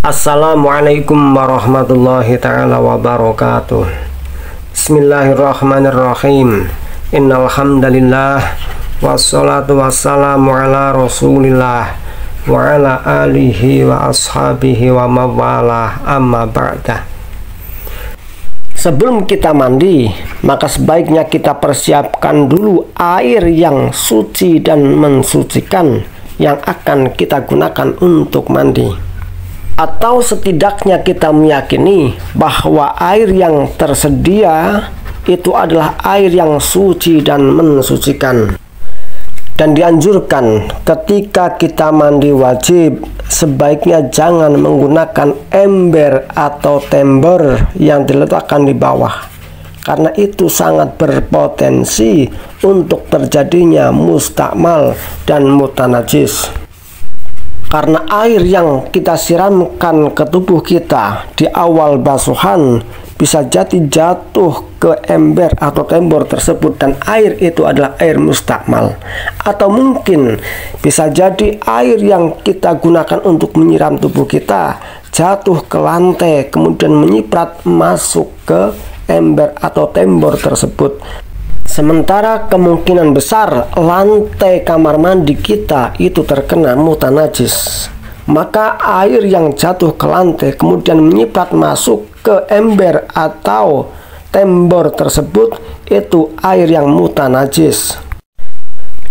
Assalamualaikum warahmatullahi ta'ala wabarakatuh. Bismillahirrahmanirrahim. Innal hamdalillah wassalatu wassalamu ala Rasulillah wa ala alihi wa ashabihi wa mawalah, amma ba'dah. Sebelum kita mandi, maka sebaiknya kita persiapkan dulu air yang suci dan mensucikan yang akan kita gunakan untuk mandi. Atau setidaknya kita meyakini bahwa air yang tersedia itu adalah air yang suci dan mensucikan. Dan dianjurkan ketika kita mandi wajib, sebaiknya jangan menggunakan ember atau tembor yang diletakkan di bawah, karena itu sangat berpotensi untuk terjadinya mustakmal dan mutanajis. Karena air yang kita siramkan ke tubuh kita di awal basuhan bisa jadi jatuh ke ember atau tembor tersebut, dan air itu adalah air mustakmal. Atau mungkin bisa jadi air yang kita gunakan untuk menyiram tubuh kita jatuh ke lantai, kemudian menyiprat masuk ke ember atau tembor tersebut. Sementara kemungkinan besar lantai kamar mandi kita itu terkena mutanajis, maka air yang jatuh ke lantai kemudian menyiprat masuk ke ember atau tembor tersebut itu air yang mutanajis.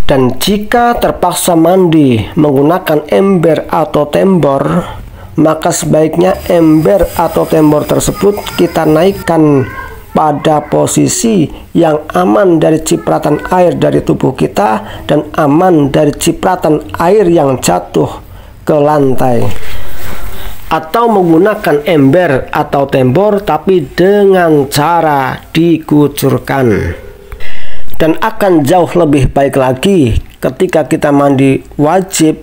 Dan jika terpaksa mandi menggunakan ember atau tembor, maka sebaiknya ember atau tembor tersebut kita naikkan pada posisi yang aman dari cipratan air dari tubuh kita dan aman dari cipratan air yang jatuh ke lantai. Atau menggunakan ember atau tembor tapi dengan cara dikucurkan. Dan akan jauh lebih baik lagi ketika kita mandi wajib,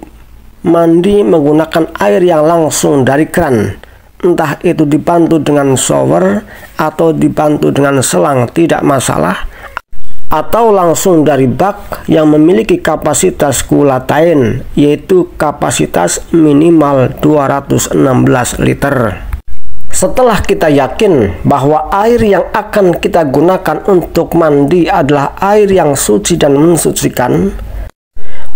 mandi menggunakan air yang langsung dari keran, entah itu dibantu dengan shower atau dibantu dengan selang, tidak masalah, atau langsung dari bak yang memiliki kapasitas kulatain, yaitu kapasitas minimal 216 liter. Setelah kita yakin bahwa air yang akan kita gunakan untuk mandi adalah air yang suci dan mensucikan,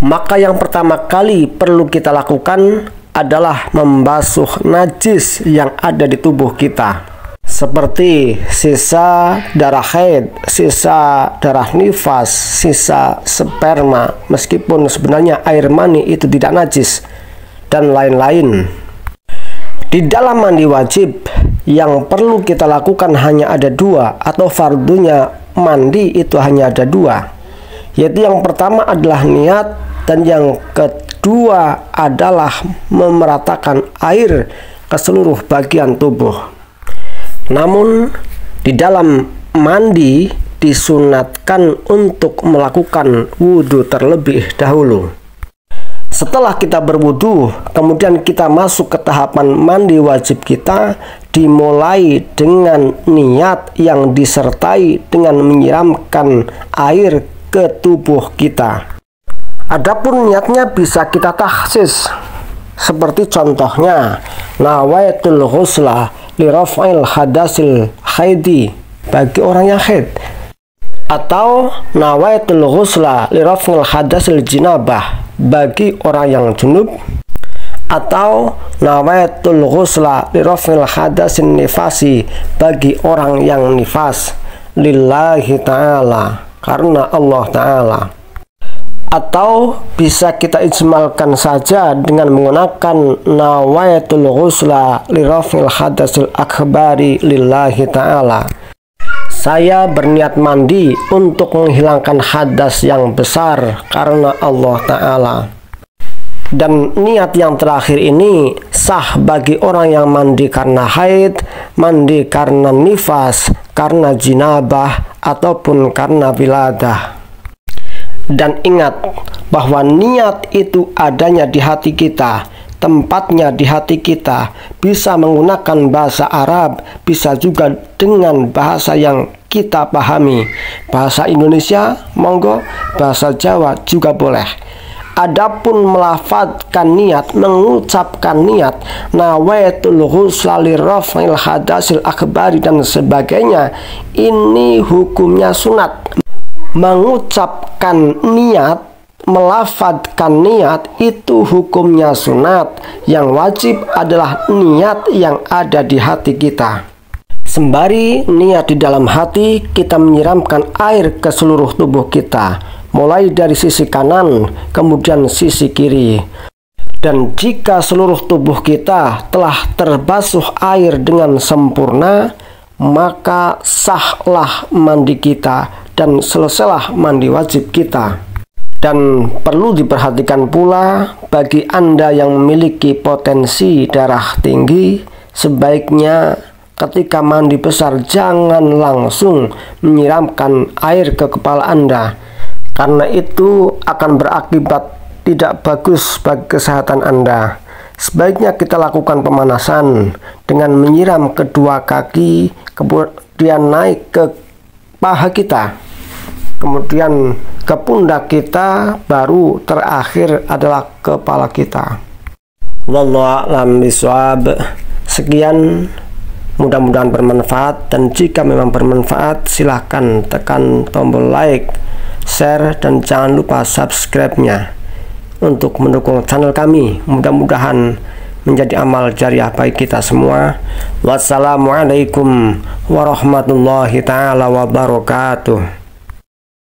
maka yang pertama kali perlu kita lakukan adalah membasuh najis yang ada di tubuh kita, seperti sisa darah haid, sisa darah nifas, sisa sperma, meskipun sebenarnya air mani itu tidak najis, dan lain-lain. Di dalam mandi wajib yang perlu kita lakukan hanya ada dua, atau fardunya mandi itu hanya ada dua, yaitu yang pertama adalah niat, dan yang kedua adalah memeratakan air ke seluruh bagian tubuh. Namun di dalam mandi disunatkan untuk melakukan wudhu terlebih dahulu. Setelah kita berwudhu, kemudian kita masuk ke tahapan mandi wajib kita, dimulai dengan niat yang disertai dengan menyiramkan air ke tubuh kita. Adapun niatnya bisa kita takhsis, seperti contohnya nawaitul ghusla li raf'il hadasil haidi bagi orang yang haid, atau nawaitul ghusla li raf'il hadasil jinabah bagi orang yang junub, atau nawaitul ghusla li raf'il hadasin nifasi bagi orang yang nifas lillahi ta'ala, karena Allah ta'ala. Atau bisa kita ijmalkan saja dengan menggunakan nawaitul ghusla li raf'il hadasil akbari lillahi ta'ala. Saya berniat mandi untuk menghilangkan hadas yang besar karena Allah ta'ala. Dan niat yang terakhir ini sah bagi orang yang mandi karena haid, mandi karena nifas, karena jinabah, ataupun karena wiladah. Dan ingat bahwa niat itu adanya di hati kita, tempatnya di hati kita, bisa menggunakan bahasa Arab, bisa juga dengan bahasa yang kita pahami. Bahasa Indonesia, monggo, bahasa Jawa juga boleh. Adapun melafadzkan niat, mengucapkan niat, nawaitul ghusla liraf'il hadasil akbari dan sebagainya, ini hukumnya sunat. Mengucapkan niat, melafadzkan niat itu hukumnya sunat. Yang wajib adalah niat yang ada di hati kita. Sembari niat di dalam hati, kita menyiramkan air ke seluruh tubuh kita, mulai dari sisi kanan, kemudian sisi kiri. Dan jika seluruh tubuh kita telah terbasuh air dengan sempurna, maka sahlah mandi kita dan selesailah mandi wajib kita. Dan perlu diperhatikan pula, bagi Anda yang memiliki potensi darah tinggi, sebaiknya ketika mandi besar jangan langsung menyiramkan air ke kepala Anda, karena itu akan berakibat tidak bagus bagi kesehatan Anda. Sebaiknya kita lakukan pemanasan dengan menyiram kedua kaki, kemudian naik ke paha kita, kemudian ke pundak kita, baru terakhir adalah kepala kita. Wallahu a'lam bishawab. Sekian, mudah-mudahan bermanfaat, dan jika memang bermanfaat silahkan tekan tombol like, share, dan jangan lupa subscribe-nya untuk mendukung channel kami. Mudah-mudahan menjadi amal jariah bagi kita semua. Wassalamualaikum warahmatullahi taala wabarakatuh.